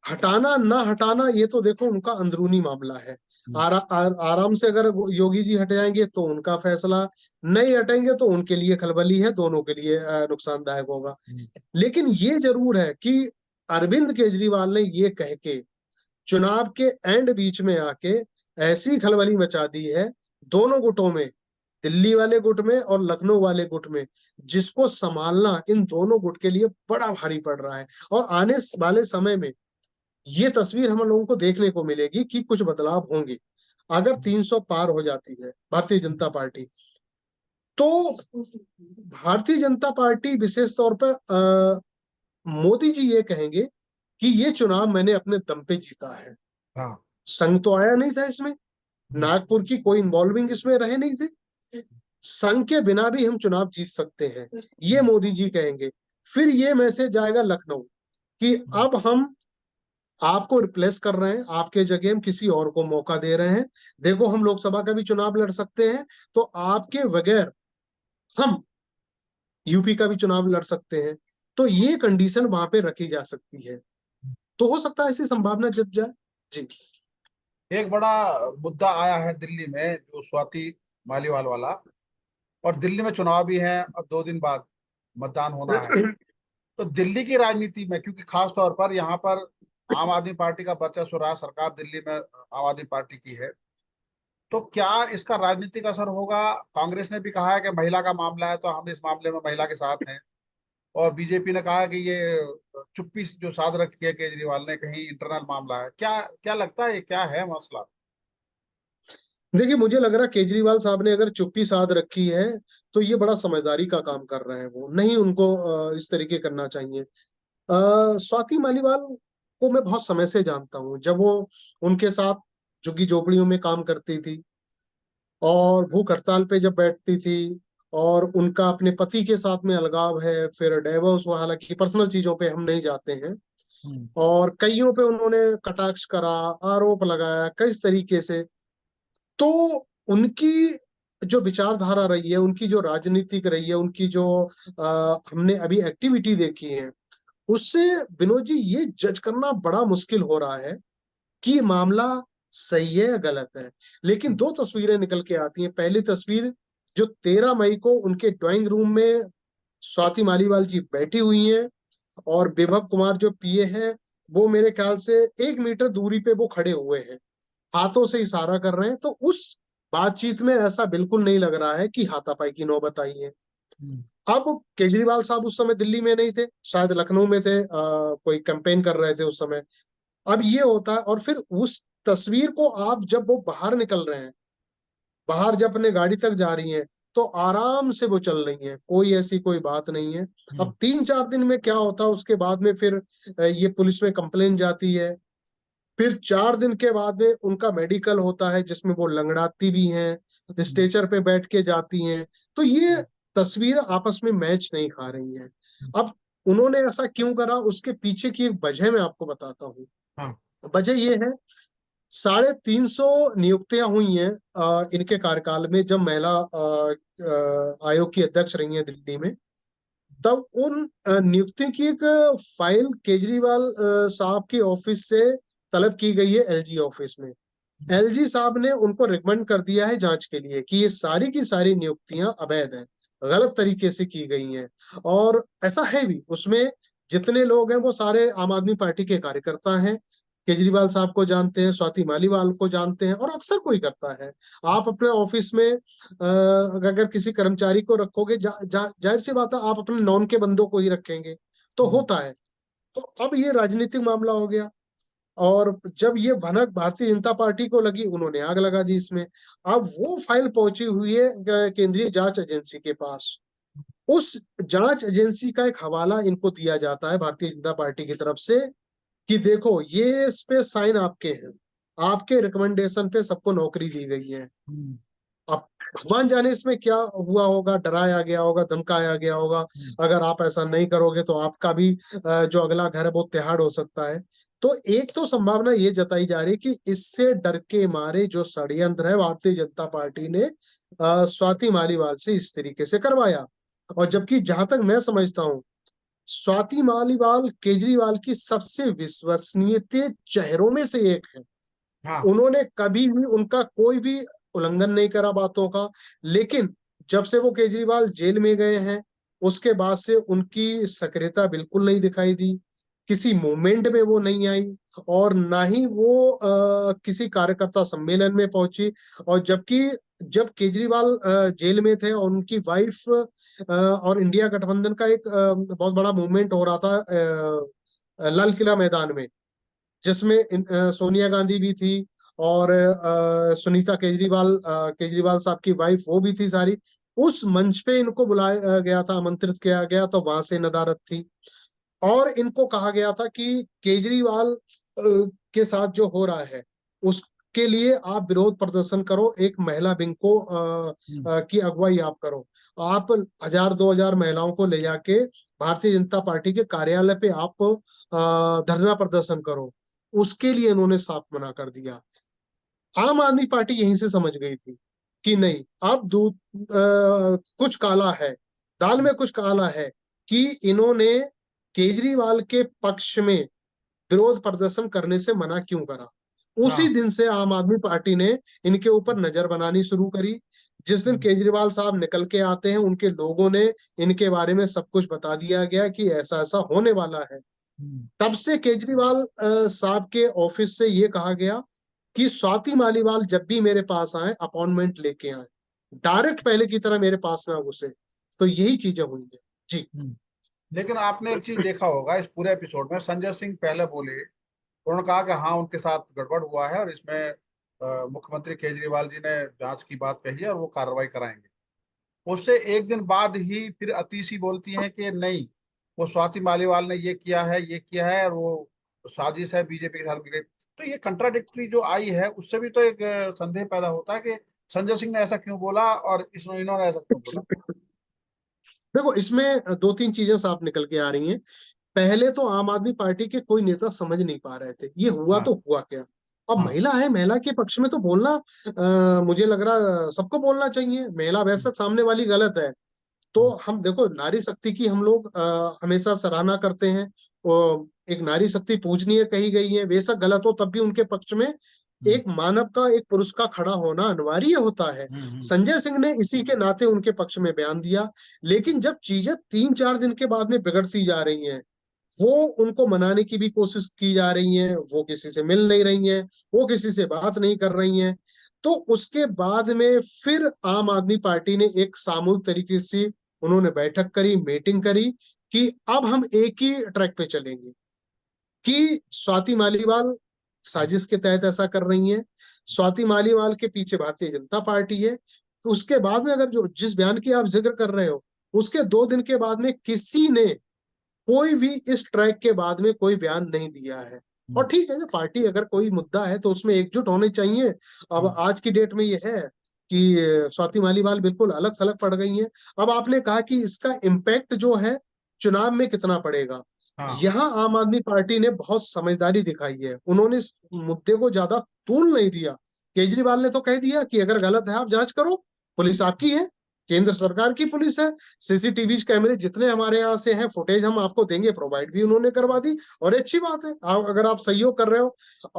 हटाना ना हटाना ये तो देखो उनका अंदरूनी मामला है। आराम से अगर योगी जी हट जाएंगे तो उनका फैसला, नहीं हटेंगे तो उनके लिए खलबली है, दोनों के लिए नुकसानदायक होगा। लेकिन ये जरूर है कि अरविंद केजरीवाल ने ये कह के चुनाव के एंड बीच में आके ऐसी खलबली मचा दी है दोनों गुटों में, दिल्ली वाले गुट में और लखनऊ वाले गुट में, जिसको संभालना इन दोनों गुट के लिए बड़ा भारी पड़ रहा है। और आने वाले समय में ये तस्वीर हम लोगों को देखने को मिलेगी कि कुछ बदलाव होंगे। अगर 300 पार हो जाती है भारतीय जनता पार्टी, तो भारतीय जनता पार्टी विशेष तौर पर मोदी जी ये कहेंगे कि ये चुनाव मैंने अपने दम पे जीता है। हाँ। संघ तो आया नहीं था इसमें, नागपुर की कोई इन्वॉल्विंग इसमें रहे नहीं थे, संघ के बिना भी हम चुनाव जीत सकते हैं, ये मोदी जी कहेंगे। फिर ये मैसेज आएगा लखनऊ कि अब हम आपको रिप्लेस कर रहे हैं, आपके जगह हम किसी और को मौका दे रहे हैं। देखो हम लोकसभा का भी चुनाव लड़ सकते हैं, तो आपके बगैर हम यूपी का भी चुनाव लड़ सकते हैं। तो ये कंडीशन वहां पे रखी जा सकती है, तो हो सकता है ऐसी संभावना जग जाए। जी। एक बड़ा मुद्दा आया है दिल्ली में, जो स्वाति मालीवाल वाला। और दिल्ली में चुनाव भी है, अब 2 दिन बाद मतदान होना है। तो दिल्ली की राजनीति में, क्योंकि खास तौर पर यहाँ पर आम आदमी पार्टी का वर्चस्व रहा, सरकार दिल्ली में आम आदमी पार्टी की है, तो क्या इसका राजनीतिक असर होगा? कांग्रेस ने भी कहा है कि महिला का मामला है तो हम इस मामले में महिला के साथ हैं। और बीजेपी ने कहा है कि ये चुप्पी जो साध रखी है केजरीवाल ने, कहीं इंटरनल मामला है। क्या क्या लगता है, ये क्या है मसला? देखिए मुझे लग रहा है केजरीवाल साहब ने अगर चुप्पी साध रखी है तो ये बड़ा समझदारी का काम कर रहे हैं। वो नहीं, उनको इस तरीके करना चाहिए। स्वाति मालीवाल को मैं बहुत समय से जानता हूँ, जब वो उनके साथ झुग्गी झोपड़ियों में काम करती थी और भूख हड़ताल पे जब बैठती थी, और उनका अपने पति के साथ में अलगाव है, फिर डाइवोर्स हुआ, हालांकि पर्सनल चीजों पे हम नहीं जाते हैं। हम्म। और कईयों पे उन्होंने कटाक्ष करा, आरोप लगाया कई तरीके से। तो उनकी जो विचारधारा रही है, उनकी जो राजनीतिक रही है, उनकी जो हमने अभी एक्टिविटी देखी है, उससे विनोद जी ये जज करना बड़ा मुश्किल हो रहा है कि मामला सही है या गलत है। लेकिन दो तस्वीरें निकल के आती हैं। पहली तस्वीर जो 13 मई को उनके ड्राइंग रूम में स्वाति मालीवाल जी बैठी हुई हैं और विभव कुमार जो पीए हैं वो मेरे ख्याल से 1 मीटर दूरी पे वो खड़े हुए हैं, हाथों से इशारा कर रहे हैं। तो उस बातचीत में ऐसा बिल्कुल नहीं लग रहा है कि हाथापाई की नौबत आई है। हम्म। अब केजरीवाल साहब उस समय दिल्ली में नहीं थे, शायद लखनऊ में थे, कोई कैंपेन कर रहे थे उस समय। अब ये होता है और फिर उस तस्वीर को आप जब वो बाहर निकल रहे हैं, बाहर जब अपने गाड़ी तक जा रही हैं तो आराम से वो चल रही हैं, कोई ऐसी कोई बात नहीं है। हम्म। अब 3-4 दिन में क्या होता है उसके बाद में फिर ये पुलिस में कंप्लेन जाती है। फिर 4 दिन के बाद में उनका मेडिकल होता है जिसमें वो लंगड़ाती भी हैं, हम्म। स्ट्रेचर पे बैठ के जाती हैं। तो ये तस्वीर आपस में मैच नहीं खा रही हैं। अब उन्होंने ऐसा क्यों करा उसके पीछे की एक वजह मैं आपको बताता हूँ। हाँ। वजह ये है, 350 नियुक्तियां हुई हैं इनके कार्यकाल में जब महिला आयोग की अध्यक्ष रही हैं दिल्ली में। तब उन नियुक्ति की एक फाइल केजरीवाल साहब की ऑफिस से तलब की गई है एलजी ऑफिस में। एलजी साहब ने उनको रिकमेंड कर दिया है जांच के लिए कि ये सारी की सारी नियुक्तियां अवैध हैं, गलत तरीके से की गई हैं। और ऐसा है भी, उसमें जितने लोग हैं वो सारे आम आदमी पार्टी के कार्यकर्ता हैं। केजरीवाल साहब को जानते हैं, स्वाति मालीवाल को जानते हैं, और अक्सर कोई करता है। आप अपने ऑफिस में अगर किसी कर्मचारी को रखोगे, जाहिर सी बात है आप अपने नॉन के बंदों को ही रखेंगे, तो हम्म। होता है। तो अब ये राजनीतिक मामला हो गया, और जब ये भनक भारतीय जनता पार्टी को लगी उन्होंने आग लगा दी इसमें। अब वो फाइल पहुंची हुई है केंद्रीय जांच एजेंसी के पास। उस जांच एजेंसी का एक हवाला इनको दिया जाता है भारतीय जनता पार्टी की तरफ से कि देखो ये इस पे साइन आपके हैं, आपके रिकमेंडेशन पे सबको नौकरी दी गई है। हम्म। अब भगवान जाने इसमें क्या हुआ होगा, डराया गया होगा, धमकाया गया होगा, हम्म। अगर आप ऐसा नहीं करोगे तो आपका भी जो अगला घर है वो तिहाड़ हो सकता है। तो एक तो संभावना ये जताई जा रही है कि इससे डर के मारे जो षड्यंत्र है भारतीय जनता पार्टी ने स्वाति मालीवाल से इस तरीके से करवाया। और जबकि जहां तक मैं समझता हूँ, स्वाति मालीवाल केजरीवाल की सबसे विश्वसनीय चेहरों में से एक है। हाँ। उन्होंने कभी भी उनका कोई भी उल्लंघन नहीं करा बातों का। लेकिन जब से वो केजरीवाल जेल में गए हैं उसके बाद से उनकी सक्रियता बिल्कुल नहीं दिखाई दी, किसी मूवमेंट में वो नहीं आई, और ना ही वो किसी कार्यकर्ता सम्मेलन में पहुंची। और जबकि जब केजरीवाल जेल में थे और उनकी वाइफ और इंडिया गठबंधन का एक बहुत बड़ा मूवमेंट हो रहा था लाल किला मैदान में, जिसमें सोनिया गांधी भी थी और सुनीता केजरीवाल, केजरीवाल साहब की वाइफ वो भी थी सारी। उस मंच पे इनको बुलाया गया था, आमंत्रित किया गया, तो वहां से नदारद थी। और इनको कहा गया था कि केजरीवाल के साथ जो हो रहा है उसके लिए आप विरोध प्रदर्शन करो, एक महिला विंग को हम्म। की अगुवाई आप करो। आप 1000-2000 महिलाओं को ले जाके भारतीय जनता पार्टी के कार्यालय पे आप धरना प्रदर्शन करो। उसके लिए इन्होंने साफ मना कर दिया। आम आदमी पार्टी यहीं से समझ गई थी कि नहीं, अब दूध कुछ काला है, दाल में कुछ काला है, कि इन्होंने केजरीवाल के पक्ष में विरोध प्रदर्शन करने से मना क्यों करा। उसी हाँ। दिन से आम आदमी पार्टी ने इनके ऊपर नजर बनानी शुरू करी। जिस दिन हम्म। केजरीवाल साहब निकल के आते हैं उनके लोगों ने इनके बारे में सब कुछ बता दिया गया कि ऐसा ऐसा होने वाला है। हम्म। तब से केजरीवाल साहब के ऑफिस से ये कहा गया कि स्वाति मालीवाल जब भी मेरे पास आए अपॉइंटमेंट लेके आए, डायरेक्ट पहले की तरह मेरे पास ना घुसे। तो यही चीजें हुई है जी। हम्म। लेकिन आपने एक चीज देखा होगा इस पूरे एपिसोड में, संजय सिंह पहले बोले, उन्होंने कहा कि हाँ उनके साथ गड़बड़ हुआ है और इसमें मुख्यमंत्री केजरीवाल जी ने जांच की बात कही है और वो कार्रवाई कराएंगे। उससे एक दिन बाद ही फिर अतीशी बोलती हैं कि नहीं, वो स्वाति मालीवाल ने ये किया है, ये किया है, और वो साजिश है बीजेपी के साथ मिली। तो ये कंट्राडिक्टरी जो आई है उससे भी तो एक संदेह पैदा होता है कि संजय सिंह ने ऐसा क्यों बोला और इन्होंने ऐसा क्यों बोला। देखो इसमें 2-3 चीजें साफ निकल के आ रही हैं। पहले तो आम आदमी पार्टी के कोई नेता समझ नहीं पा रहे थे ये हुआ हाँ। तो हुआ क्या। अब हाँ। महिला है, महिला के पक्ष में तो बोलना मुझे लग रहा सबको बोलना चाहिए, महिला बेशक सामने वाली गलत है, तो हम देखो, नारी शक्ति की हम लोग हमेशा सराहना करते हैं। एक नारी शक्ति पूजनीय कही गई है, बेशक गलत हो तब भी उनके पक्ष में हम्म, एक मानव का, एक पुरुष का खड़ा होना अनिवार्य होता है। हम्म, संजय सिंह ने इसी के नाते उनके पक्ष में बयान दिया। लेकिन जब चीजें 3-4 दिन के बाद में बिगड़ती जा रही हैं, वो उनको मनाने की भी कोशिश की जा रही है, वो किसी से मिल नहीं रही हैं, वो किसी से बात नहीं कर रही हैं, तो उसके बाद में फिर आम आदमी पार्टी ने एक सामूहिक तरीके से उन्होंने बैठक करी, मीटिंग करी कि अब हम एक ही ट्रैक पे चलेंगे। कि स्वाति मालीवाल साजिश के तहत ऐसा कर रही हैं, स्वाति मालीवाल के पीछे भारतीय जनता पार्टी है। तो उसके बाद में अगर जो जिस बयान की आप जिक्र कर रहे हो, उसके 2 दिन के बाद में किसी ने, कोई भी इस ट्रैक के बाद में कोई बयान नहीं दिया है। और ठीक है, जो पार्टी अगर कोई मुद्दा है तो उसमें एकजुट होने चाहिए। अब हम्म, आज की डेट में ये है कि स्वाति मालीवाल बिल्कुल अलग थलग पड़ गई हैं। अब आपने कहा कि इसका इम्पैक्ट जो है चुनाव में कितना पड़ेगा। हाँ, यहाँ आम आदमी पार्टी ने बहुत समझदारी दिखाई है, उन्होंने इस मुद्दे को ज्यादा तूल नहीं दिया। केजरीवाल ने तो कह दिया कि अगर गलत है आप जांच करो, पुलिस आपकी है, केंद्र सरकार की पुलिस है, सीसीटीवी कैमरे जितने हमारे यहाँ से हैं फुटेज हम आपको देंगे, प्रोवाइड भी उन्होंने करवा दी। और अच्छी बात है, अगर आप सहयोग कर रहे हो।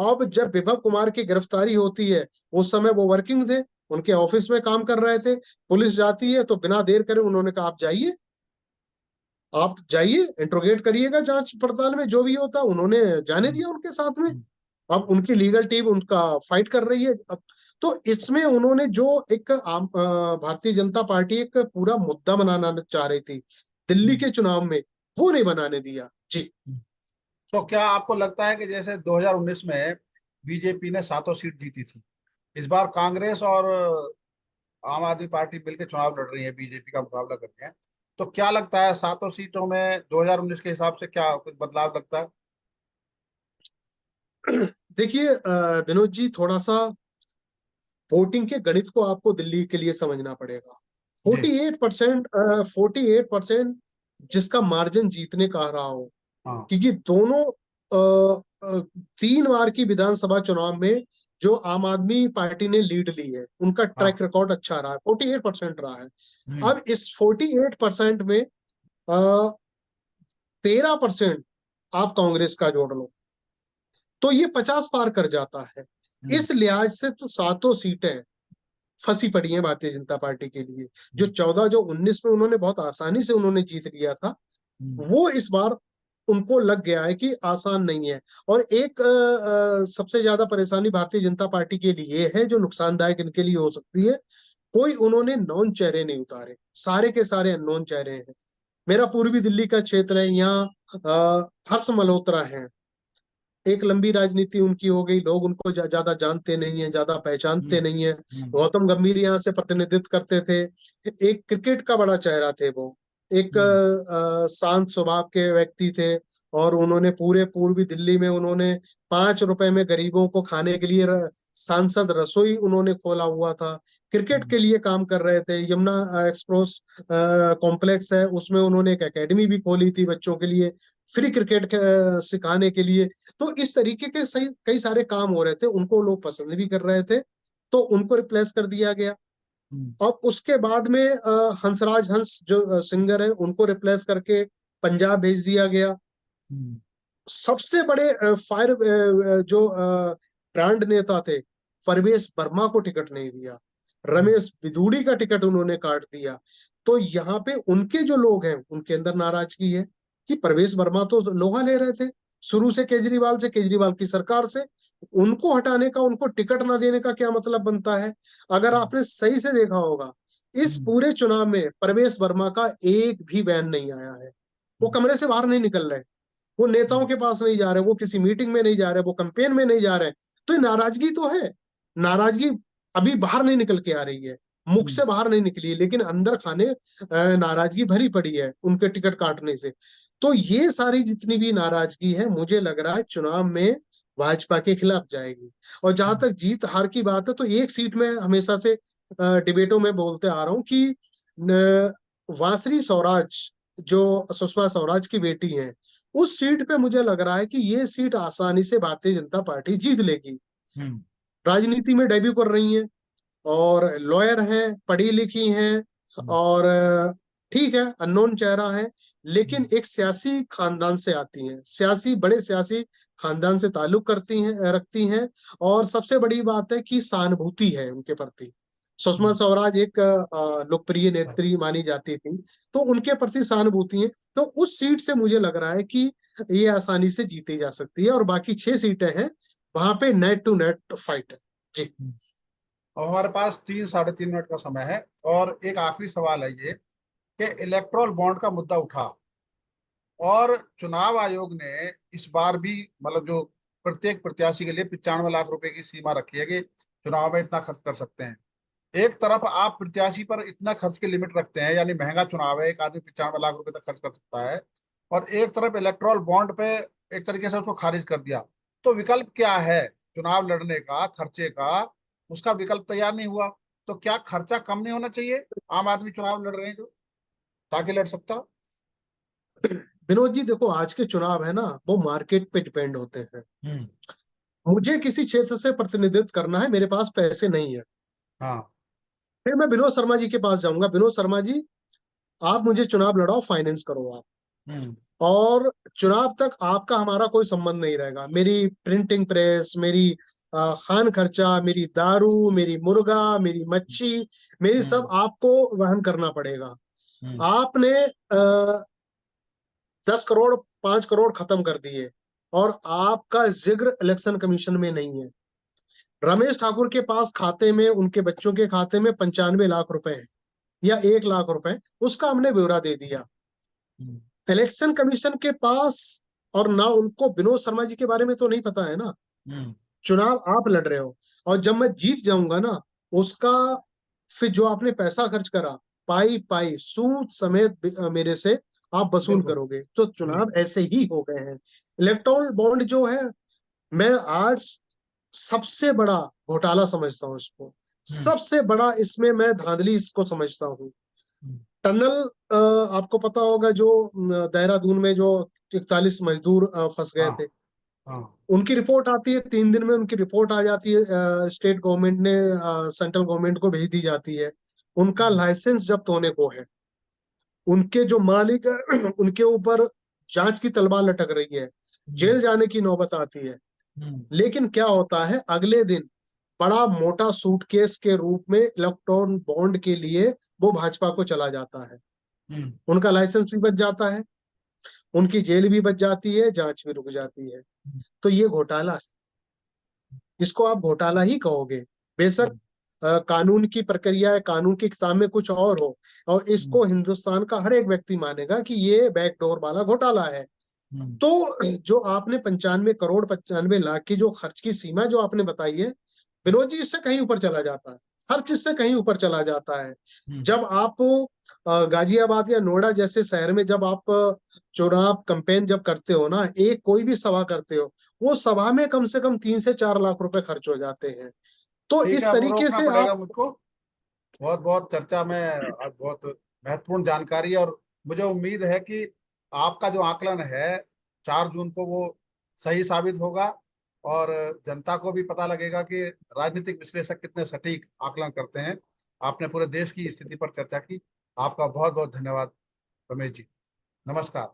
अब जब विभव कुमार की गिरफ्तारी होती है, उस समय वो वर्किंग थे, उनके ऑफिस में काम कर रहे थे, पुलिस जाती है तो बिना देर करे उन्होंने कहा आप जाइए, आप जाइए इंट्रोगेट करिएगा, जांच पड़ताल में जो भी होता, उन्होंने जाने हम्म, दिया उनके साथ में। हम्म, अब उनकी लीगल टीम उनका फाइट कर रही है। अब तो इसमें उन्होंने जो एक भारतीय जनता पार्टी एक पूरा मुद्दा बनाना चाह रही थी दिल्ली हम्म, के चुनाव में, वो नहीं बनाने दिया जी। हम्म। तो क्या आपको लगता है कि जैसे 2019 में बीजेपी ने सातों सीट जीती थी, इस बार कांग्रेस और आम आदमी पार्टी मिलकर चुनाव लड़ रही है, बीजेपी का मुकाबला कर रही है, तो क्या लगता है सातों सीटों में 2019 के हिसाब से क्या कुछ बदलाव लगता है? देखिए विनोद जी, थोड़ा सा वोटिंग के गणित को आपको दिल्ली के लिए समझना पड़ेगा। जी। 48%, 48% जिसका मार्जिन जीतने का रहा हो, हाँ, क्योंकि दोनों अ, अ, 3 बार की विधानसभा चुनाव में जो आम आदमी पार्टी ने लीड ली है, उनका हाँ, ट्रैक रिकॉर्ड अच्छा रहा है, 48% रहा है। हम्म, अब इस 48% में 13% आप कांग्रेस का जोड़ लो तो ये 50 पार कर जाता है। हम्म, इस लिहाज से तो सातों सीटें फंसी पड़ी हैं भारतीय जनता पार्टी के लिए। जो 14, जो 19 में उन्होंने बहुत आसानी से उन्होंने जीत लिया था, हम्म, वो इस बार उनको लग गया है कि आसान नहीं है। और एक सबसे ज्यादा परेशानी भारतीय जनता पार्टी के लिए है, जो नुकसानदायक इनके लिए हो सकती है, कोई उन्होंने नॉन चेहरे नहीं उतारे, सारे के सारे अननोन चेहरे हैं। मेरा पूर्वी दिल्ली का क्षेत्र है, यहाँ हर्ष मल्होत्रा है, एक लंबी राजनीति उनकी हो गई, लोग उनको ज्यादा जानते नहीं है, ज्यादा हम्म, पहचानते नहीं है। हम्म, गौतम गंभीर यहाँ से प्रतिनिधित्व करते थे, एक क्रिकेट का बड़ा चेहरा थे वो, एक हम्म, शांत स्वभाव के व्यक्ति थे। और उन्होंने पूरे पूर्वी दिल्ली में उन्होंने 5 रुपए में गरीबों को खाने के लिए सांसद रसोई उन्होंने खोला हुआ था, क्रिकेट हम्म, के लिए काम कर रहे थे। यमुना एक्सप्रेस कॉम्प्लेक्स है, उसमें उन्होंने एक एकेडमी भी खोली थी बच्चों के लिए, फ्री क्रिकेट सिखाने के लिए। तो इस तरीके के सही कई सारे काम हो रहे थे, उनको लोग पसंद भी कर रहे थे, तो उनको रिप्लेस कर दिया गया। हम्म, और उसके बाद में हंसराज हंस जो सिंगर है, उनको रिप्लेस करके पंजाब भेज दिया गया। हम्म, सबसे बड़े फायर जो ब्रांड नेता थे, परवेश वर्मा को टिकट नहीं दिया, हम्म, रमेश बिधूड़ी का टिकट उन्होंने काट दिया। तो यहाँ पे उनके जो लोग हैं उनके अंदर नाराजगी है कि प्रवेश वर्मा तो लोहा ले रहे थे शुरू से केजरीवाल से, केजरीवाल की सरकार से, उनको हटाने का, उनको टिकट ना देने का क्या मतलब बनता है। अगर आपने सही से देखा होगा, इस हम्म, पूरे चुनाव में प्रवेश वर्मा का एक भी बयान नहीं आया है, वो हम्म, कमरे से बाहर नहीं निकल रहे, वो नेताओं हम्म, के पास नहीं जा रहे, वो किसी मीटिंग में नहीं जा रहे, वो कैंपेन में नहीं जा रहे। तो ये नाराजगी तो है, नाराजगी अभी बाहर नहीं निकल के आ रही है, मुख हम्म, से बाहर नहीं निकली है, लेकिन अंदर खाने नाराजगी भरी पड़ी है उनके टिकट काटने से। तो ये सारी जितनी भी नाराजगी है, मुझे लग रहा है चुनाव में भाजपा के खिलाफ जाएगी। और जहां हम्म, तक जीत हार की बात है, तो एक सीट में हमेशा से डिबेटों में बोलते आ रहा हूं कि वासरी स्वराज, जो सुषमा स्वराज की बेटी है, उस सीट पे मुझे लग रहा है कि ये सीट आसानी से भारतीय जनता पार्टी जीत लेगी। हम्म, राजनीति में डेब्यू कर रही हैं, और लॉयर हैं, पढ़ी लिखी हैं, हम्म, और ठीक है, अननोन चेहरा है, लेकिन एक सियासी खानदान से आती हैं, बड़े सियासी खानदान से ताल्लुक रखती हैं। और सबसे बड़ी बात है कि सहानुभूति है उनके प्रति। सुषमा स्वराज एक लोकप्रिय नेत्री मानी जाती थी, तो उनके प्रति सहानुभूति है। तो उस सीट से मुझे लग रहा है कि ये आसानी से जीती जा सकती है, और बाकी 6 सीटें हैं, वहां पे नेट टू नेट फाइट है जी। और हमारे पास 3 साढ़े 3 मिनट का समय है, और एक आखिरी सवाल है ये कि इलेक्ट्रोल बॉन्ड का मुद्दा उठा, और चुनाव आयोग ने इस बार भी मतलब जो प्रत्येक प्रत्याशी के लिए 95 लाख रुपए की सीमा रखी है कि चुनाव में इतना खर्च कर सकते हैं। एक तरफ आप प्रत्याशी पर इतना खर्च की लिमिट रखते हैं, यानी महंगा चुनाव है, एक आदमी 95 लाख रुपए तक खर्च कर सकता है, और एक तरफ इलेक्ट्रोल बॉन्ड पे एक तरीके से उसको खारिज कर दिया। तो विकल्प क्या है चुनाव लड़ने का, खर्चे का? उसका विकल्प तैयार नहीं हुआ। तो क्या खर्चा कम नहीं होना चाहिए? आम आदमी चुनाव लड़ रहे हैं जो, ताकि लड़ सकता। विनोद जी देखो, आज के चुनाव है ना, वो मार्केट पे डिपेंड होते हैं। हम्म। मुझे किसी क्षेत्र से प्रतिनिधित्व करना है, मेरे पास पैसे नहीं है, हाँ। फिर मैं विनोद शर्मा जी के पास जाऊंगा, विनोद शर्मा जी आप मुझे चुनाव लड़ाओ, फाइनेंस करो आप। हम्म। और चुनाव तक आपका हमारा कोई संबंध नहीं रहेगा। मेरी प्रिंटिंग प्रेस, मेरी खान खर्चा, मेरी दारू, मेरी मुर्गा, मेरी मच्छी, मेरी सब हम्म। आपको वहन करना पड़ेगा। हम्म। आपने 10 करोड़, 5 करोड़ खत्म कर दिए, और आपका जिक्र इलेक्शन कमीशन में नहीं है। रमेश ठाकुर के पास खाते में, उनके बच्चों के खाते में 95 लाख रुपए है, या 1 लाख रुपए, उसका हमने ब्यौरा दे दिया। हम्म। इलेक्शन कमीशन के पास, और ना उनको विनोद शर्मा जी के बारे में तो नहीं पता है ना। हम्म। चुनाव आप लड़ रहे हो, और जब मैं जीत जाऊंगा ना, उसका फिर जो आपने पैसा खर्च करा, पाई पाई सूद समेत मेरे से आप वसूल बिल्कुल। करोगे। तो चुनाव बिल्कुल। ऐसे ही हो गए हैं। इलेक्टोरल बॉन्ड जो है, मैं आज सबसे बड़ा घोटाला समझता हूँ इसको। हम्म। सबसे बड़ा इसमें मैं धांधली इसको समझता हूँ। हम्म। टनल, आपको पता होगा जो देहरादून में जो 41 मजदूर फंस गए हाँ। थे, हाँ। उनकी रिपोर्ट आती है 3 दिन में, उनकी रिपोर्ट आ जाती है, स्टेट गवर्नमेंट ने सेंट्रल गवर्नमेंट को भेज दी जाती है। उनका हम्म। लाइसेंस जब्त होने को है, उनके जो मालिक है उनके ऊपर जांच की तलवार लटक रही है, हम्म। जेल जाने की नौबत आती है। हम्म। लेकिन क्या होता है, अगले दिन बड़ा मोटा सूटकेस के रूप में इलेक्ट्रॉन बॉन्ड के लिए वो भाजपा को चला जाता है। हम्म। उनका लाइसेंस भी बच जाता है, उनकी जेल भी बच जाती है, जांच भी रुक जाती है। तो ये घोटाला है, इसको आप घोटाला ही कहोगे। बेशक हम्म। कानून की प्रक्रिया है, कानून की किताब में कुछ और हो, और हम्म। इसको हिंदुस्तान का हर एक व्यक्ति मानेगा कि ये बैकडोर वाला घोटाला है। हम्म। तो जो आपने 95 करोड़ 95 लाख की जो खर्च की सीमा जो आपने बताई है, विनोद जी, इससे कहीं ऊपर चला जाता है, हर चीज से कहीं ऊपर चला जाता है। हम्म। जब आप गाजियाबाद या नोएडा जैसे शहर में जब आप चुनाव कैंपेन जब करते हो ना, एक कोई भी सभा करते हो, वो सभा में कम से कम 3 से 4 लाख रुपए खर्च हो जाते हैं। तो ठीक है, इस अब तरीके रोकना से पड़ेगा आप, मुझको। बहुत बहुत चर्चा में आज बहुत महत्वपूर्ण जानकारी है, और मुझे उम्मीद है कि आपका जो आकलन है 4 जून को वो सही साबित होगा, और जनता को भी पता लगेगा कि राजनीतिक विश्लेषक कितने सटीक आकलन करते हैं। आपने पूरे देश की स्थिति पर चर्चा की। आपका बहुत बहुत धन्यवाद रमेश जी। नमस्कार।